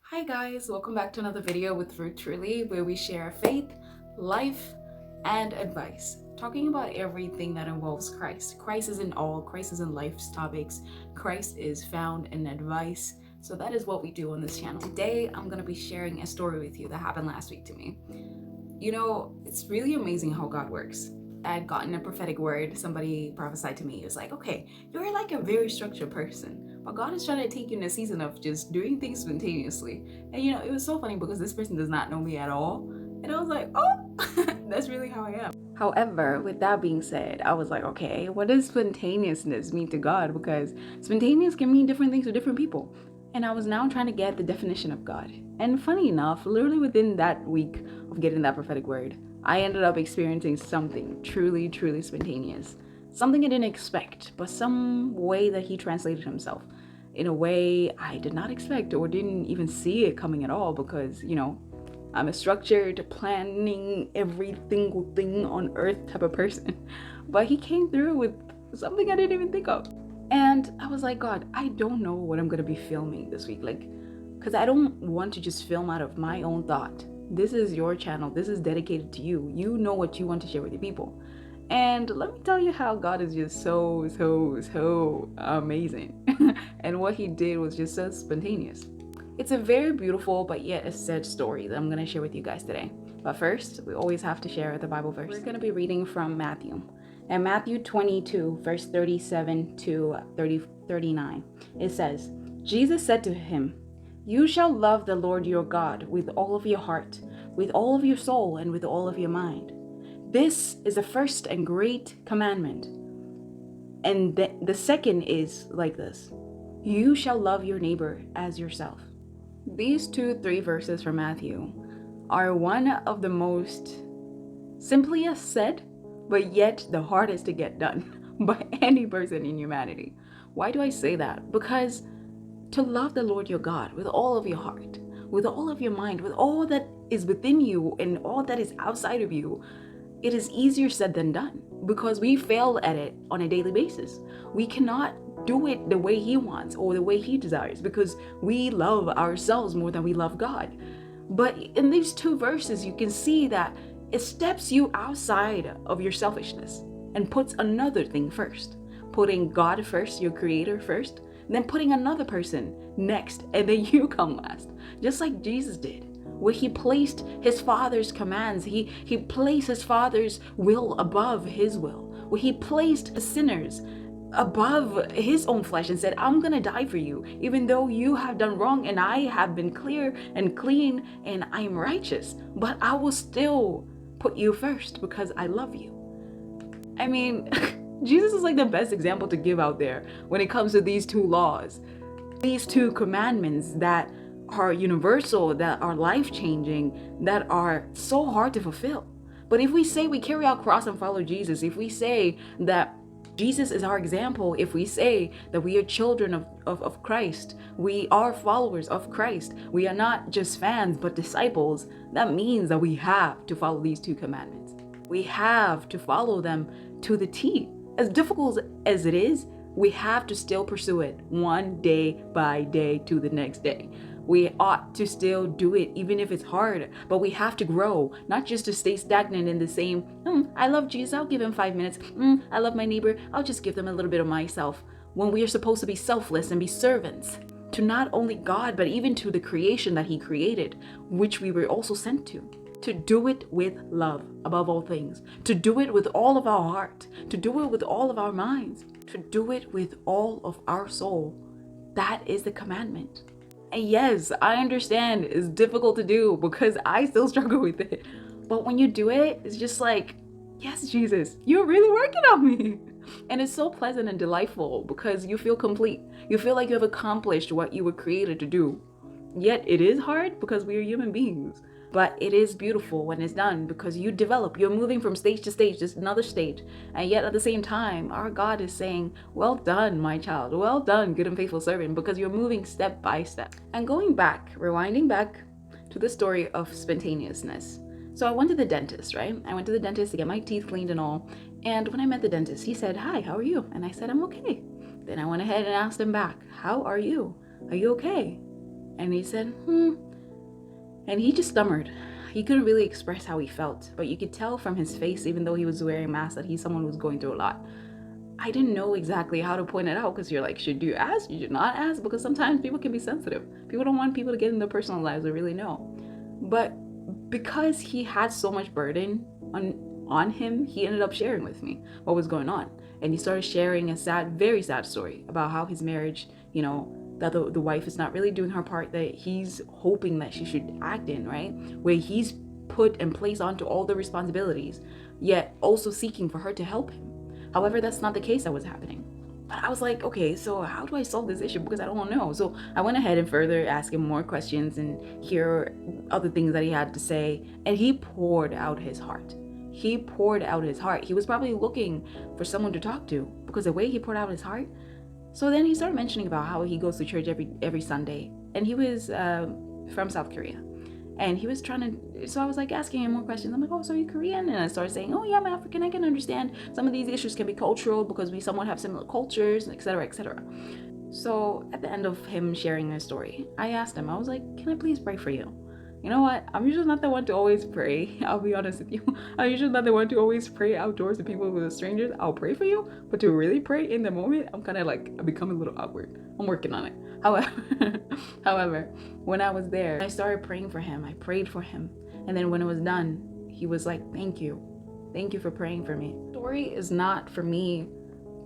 Hi guys, welcome back to another video with Ruth Truly, where we share faith, life, and advice, talking about everything that involves Christ. Christ is in all, Christ is in life's topics, Christ is found in advice. So that is what we do on this channel. Today, I'm going to be sharing a story with you that happened last week to me. You know, it's really amazing how God works. I had gotten a prophetic word. Somebody prophesied to me. It was like, okay, you're like a very structured person, but God is trying to take you in a season of just doing things spontaneously. And you know, it was so funny because this person does not know me at all. And I was like, oh, that's really how I am. However, with that being said, I was like, okay, what does spontaneousness mean to God? Because spontaneous can mean different things to different people. And I was now trying to get the definition of God. And funny enough, literally within that week of getting that prophetic word, I ended up experiencing something truly, truly spontaneous. Something I didn't expect, but some way that he translated himself in a way I did not expect or didn't even see it coming at all because, you know, I'm a structured, planning every single thing on earth type of person. But he came through with something I didn't even think of. And I was like, God, I don't know what I'm going to be filming this week. Because I don't want to just film out of my own thought. This is your channel. This is dedicated to you. You know what you want to share with your people. And let me tell you how God is just so amazing. And what he did was just so spontaneous. It's a very beautiful but yet a sad story that I'm going to share with you guys today. But first, we always have to share the Bible verse. We're going to be reading from Matthew. And Matthew 22, verse 37 to 39. It says, Jesus said to him, "You shall love the Lord your God with all of your heart, with all of your soul, and with all of your mind. This is the first and great commandment. And the second is like this. You shall love your neighbor as yourself." These 3 verses from Matthew are one of the most simplest said, but yet the hardest to get done by any person in humanity. Why do I say that? Because to love the Lord your God with all of your heart, with all of your mind, with all that is within you and all that is outside of you, it is easier said than done because we fail at it on a daily basis. We cannot do it the way he wants or the way he desires because we love ourselves more than we love God. But in these 2 verses, you can see that it steps you outside of your selfishness and puts another thing first, putting God first, your creator first, then putting another person next, and then you come last, just like Jesus did, where he placed his Father's commands. He placed his Father's will above his will, where he placed the sinners above his own flesh and said, I'm gonna die for you, even though you have done wrong and I have been clear and clean and I am righteous, but I will still put you first because I love you. I mean, Jesus is like the best example to give out there when it comes to these 2 laws, these 2 commandments that are universal, that are life-changing, that are so hard to fulfill. But if we say we carry our cross and follow Jesus, if we say that Jesus is our example, if we say that we are children of Christ, we are followers of Christ, we are not just fans but disciples, that means that we have to follow these 2 commandments. We have to follow them to the T. As difficult as it is, we have to still pursue it one day by day to the next day. We ought to still do it even if it's hard, but we have to grow, not just to stay stagnant in the same, I love Jesus, I'll give him 5 minutes. I love my neighbor, I'll just give them a little bit of myself. When we are supposed to be selfless and be servants to not only God, but even to the creation that he created, which we were also sent to. To do it with love above all things, to do it with all of our heart, to do it with all of our minds, to do it with all of our soul. That is the commandment. And yes, I understand it's difficult to do because I still struggle with it. But when you do it, it's just like, yes, Jesus, you're really working on me. And it's so pleasant and delightful because you feel complete. You feel like you have accomplished what you were created to do. Yet it is hard because we are human beings. But it is beautiful when it's done because you develop. You're moving from stage to stage, just another stage. And yet at the same time, our God is saying, well done, my child. Well done, good and faithful servant, because you're moving step by step. And going back, rewinding back to the story of spontaneousness. So I went to the dentist, right? I went to the dentist to get my teeth cleaned and all. And when I met the dentist, he said, "Hi, how are you?" And I said, "I'm okay." Then I went ahead and asked him back, "How are you? Are you okay?" And he said, And he just stammered. He couldn't really express how he felt, but you could tell from his face, even though he was wearing a mask, that he's someone who was going through a lot. I didn't know exactly how to point it out, because you're like, should you ask? You should not ask, because sometimes people can be sensitive. People don't want people to get in their personal lives, they really know. But because he had so much burden on him, he ended up sharing with me what was going on. And he started sharing a sad, very sad story about how his marriage, that the wife is not really doing her part that he's hoping that she should act in, right? Where he's put and placed onto all the responsibilities, yet also seeking for her to help him. However, that's not the case that was happening. But I was like, okay, so how do I solve this issue? Because I don't know. So I went ahead and further asked him more questions and hear other things that he had to say. And he poured out his heart. He poured out his heart. He was probably looking for someone to talk to, because the way he poured out his heart. So then he started mentioning about how he goes to church every Sunday. And he was from South Korea. And he was so I was like asking him more questions. I'm like, oh, so you're Korean? And I started saying, oh yeah, I'm African. I can understand some of these issues can be cultural because we somewhat have similar cultures, etc., etc. So at the end of him sharing his story, I asked him, I was like, can I please pray for you? You know what? I'm usually not the one to always pray. I'll be honest with you. I'm usually not the one to always pray outdoors to people with strangers. I'll pray for you, but to really pray in the moment, I'm kind of like, I become a little awkward. I'm working on it. However, when I was there, I started praying for him. I prayed for him. And then when it was done, he was like, thank you. Thank you for praying for me. The story is not for me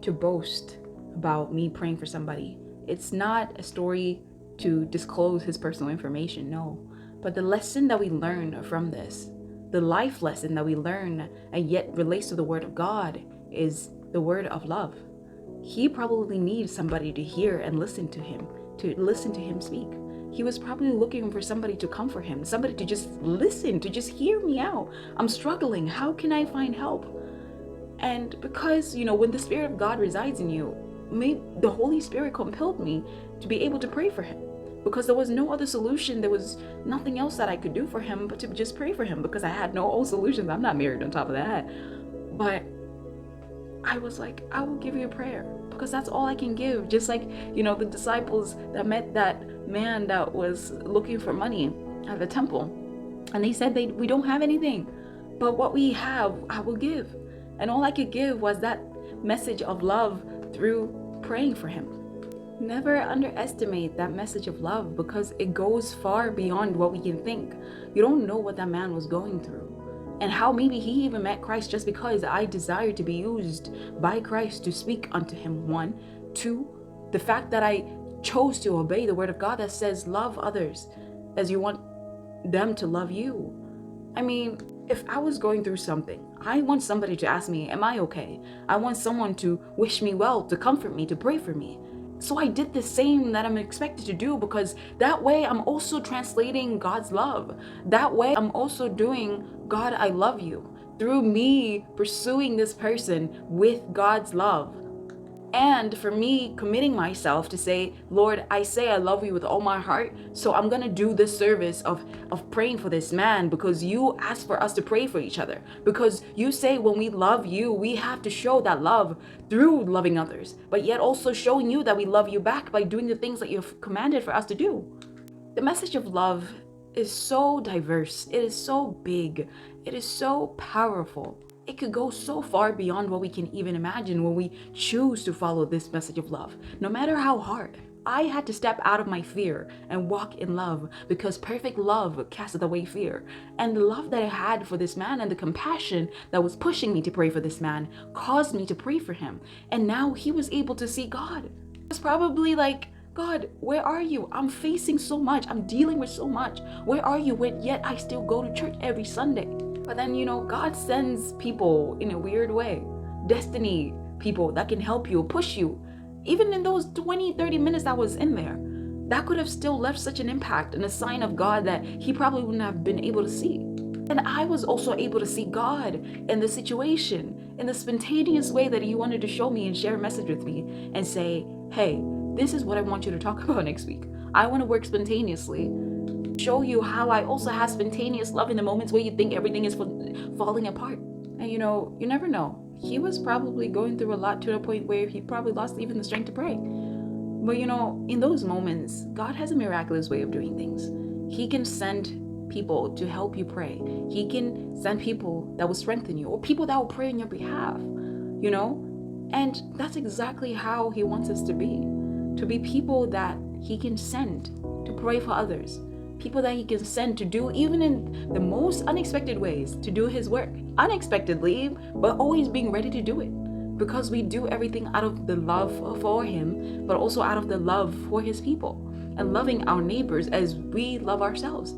to boast about me praying for somebody. It's not a story to disclose his personal information, no. But the lesson that we learn from this, the life lesson that we learn and yet relates to the word of God, is the word of love. He probably needs somebody to hear and listen to him speak. He was probably looking for somebody to comfort him, somebody to just listen, to just hear me out. I'm struggling. How can I find help? And because, when the Spirit of God resides in you, the Holy Spirit compelled me to be able to pray for him. Because there was no other solution. There was nothing else that I could do for him but to just pray for him, because I had no old solutions. I'm not married on top of that. But I was like, I will give you a prayer, because that's all I can give. Just like, the disciples that met that man that was looking for money at the temple. And they said, we don't have anything, but what we have, I will give. And all I could give was that message of love through praying for him. Never underestimate that message of love, because it goes far beyond what we can think. You don't know what that man was going through, and how maybe he even met Christ just because I desire to be used by Christ to speak unto him. 1, 2, the fact that I chose to obey the word of God that says love others as you want them to love you. I mean, if I was going through something, I want somebody to ask me, am I okay? I want someone to wish me well, to comfort me, to pray for me. So I did the same that I'm expected to do, because that way I'm also translating God's love. That way I'm also doing, God, I love you, through me pursuing this person with God's love. And for me committing myself to say, Lord, I say I love you with all my heart, so I'm gonna do this service of praying for this man, because you asked for us to pray for each other. Because you say when we love you, we have to show that love through loving others, but yet also showing you that we love you back by doing the things that you've commanded for us to do. The message of love is so diverse. It is so big. It is so powerful. It could go so far beyond what we can even imagine when we choose to follow this message of love. No matter how hard, I had to step out of my fear and walk in love, because perfect love casteth away fear. And the love that I had for this man and the compassion that was pushing me to pray for this man caused me to pray for him. And now he was able to see God. It was probably like, God, where are you? I'm facing so much. I'm dealing with so much. Where are you? When yet I still go to church every Sunday. But then, God sends people in a weird way. Destiny people that can help you, push you. Even in those 20, 30 minutes I was in there, that could have still left such an impact and a sign of God that he probably wouldn't have been able to see. And I was also able to see God in the situation, in the spontaneous way that he wanted to show me and share a message with me and say, hey, this is what I want you to talk about next week. I want to work spontaneously. Show you how I also have spontaneous love in the moments where you think everything is falling apart. And you never know. He was probably going through a lot to the point where he probably lost even the strength to pray. But in those moments, God has a miraculous way of doing things. He can send people to help you pray. He can send people that will strengthen you, or people that will pray on your behalf, And that's exactly how he wants us to be people that he can send to pray for others, people that he can send to do, even in the most unexpected ways, to do his work unexpectedly, but always being ready to do it, because we do everything out of the love for him, but also out of the love for his people, and loving our neighbors as we love ourselves.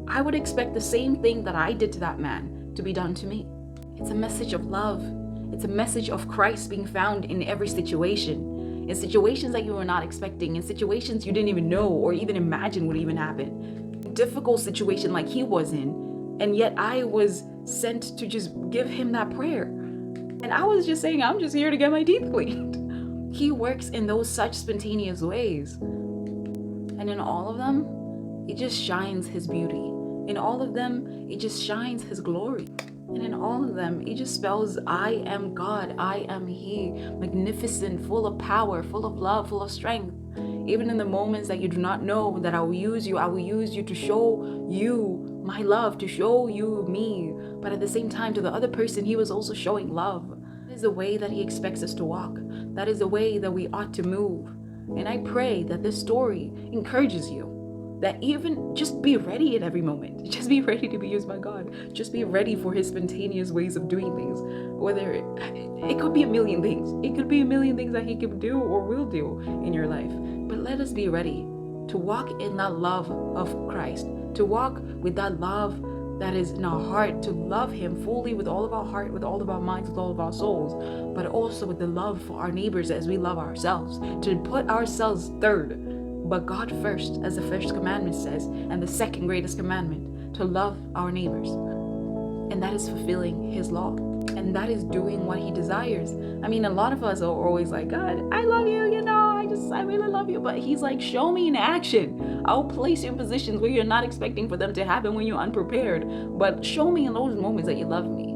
I would expect the same thing that I did to that man to be done to me. It's a message of love. It's a message of Christ being found in every situation, in situations that you were not expecting, in situations you didn't even know or even imagine would even happen. A difficult situation like he was in, and yet I was sent to just give him that prayer. And I was just saying, I'm just here to get my teeth cleaned. He works in those such spontaneous ways. And in all of them, it just shines his beauty. In all of them, it just shines his glory. And in all of them, it just spells, I am God, I am he, magnificent, full of power, full of love, full of strength. Even in the moments that you do not know that I will use you to show you my love, to show you me. But at the same time, to the other person, he was also showing love. That is the way that he expects us to walk. That is the way that we ought to move. And I pray that this story encourages you, that even just be ready at every moment. Just be ready to be used by God. Just be ready for his spontaneous ways of doing things. Whether it could be a million things. It could be a million things that he can do or will do in your life. But let us be ready to walk in that love of Christ, to walk with that love that is in our heart, to love him fully with all of our heart, with all of our minds, with all of our souls, but also with the love for our neighbors as we love ourselves, to put ourselves third, but God first, as the first commandment says, and the second greatest commandment, to love our neighbors. And that is fulfilling his law. And that is doing what he desires. I mean, a lot of us are always like, God, I love you, I really love you. But he's like, show me in action. I'll place you in positions where you're not expecting for them to happen, when you're unprepared. But show me in those moments that you love me.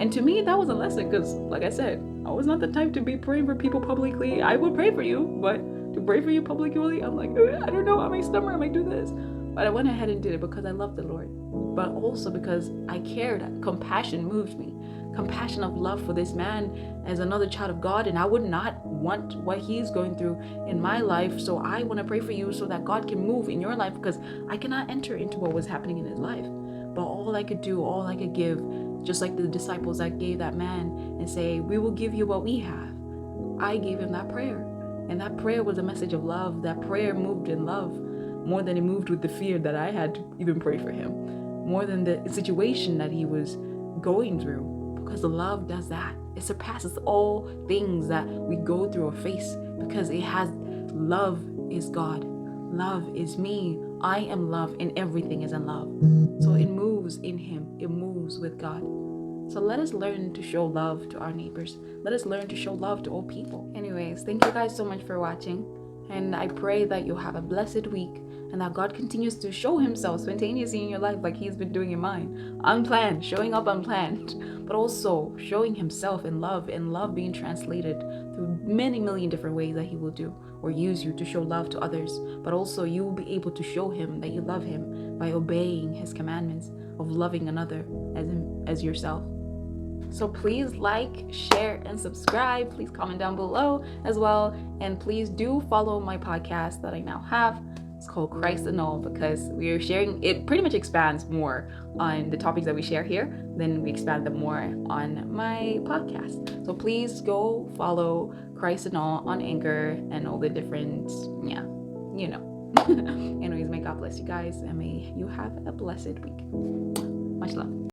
And to me, that was a lesson, because like I said, I was not the type to be praying for people publicly. I would pray for you, but to pray for you publicly, I'm like, I don't know, I might stumble, I might do this. But I went ahead and did it because I loved the Lord, but also because I cared. Compassion moved me. Compassion of love for this man as another child of God, and I would not want what he's going through in my life. So I want to pray for you so that God can move in your life, because I cannot enter into what was happening in his life. But all I could do, all I could give, just like the disciples that gave that man and say, we will give you what we have. I gave him that prayer. And that prayer was a message of love. That prayer moved in love more than it moved with the fear that I had to even pray for him, more than the situation that he was going through, because the love does that. It surpasses all things that we go through or face, because it has love is God. Love is me. I am love, and everything is in love. So it moves in him. It moves with God. So let us learn to show love to our neighbors. Let us learn to show love to all people. Anyways, thank you guys so much for watching. And I pray that you have a blessed week, and that God continues to show himself spontaneously in your life like he's been doing in mine. Unplanned, showing up unplanned, but also showing himself in love, and love being translated through many million different ways that he will do or use you to show love to others. But also you will be able to show him that you love him by obeying his commandments of loving another as yourself. So please like, share, and subscribe. Please comment down below as well. And please do follow my podcast that I now have. It's called Christ and All, because we are sharing, it pretty much expands more on the topics that we share here, then we expand them more on my podcast. So please go follow Christ and All on Anchor and all the different, Anyways, may God bless you guys, and may you have a blessed week. Much love.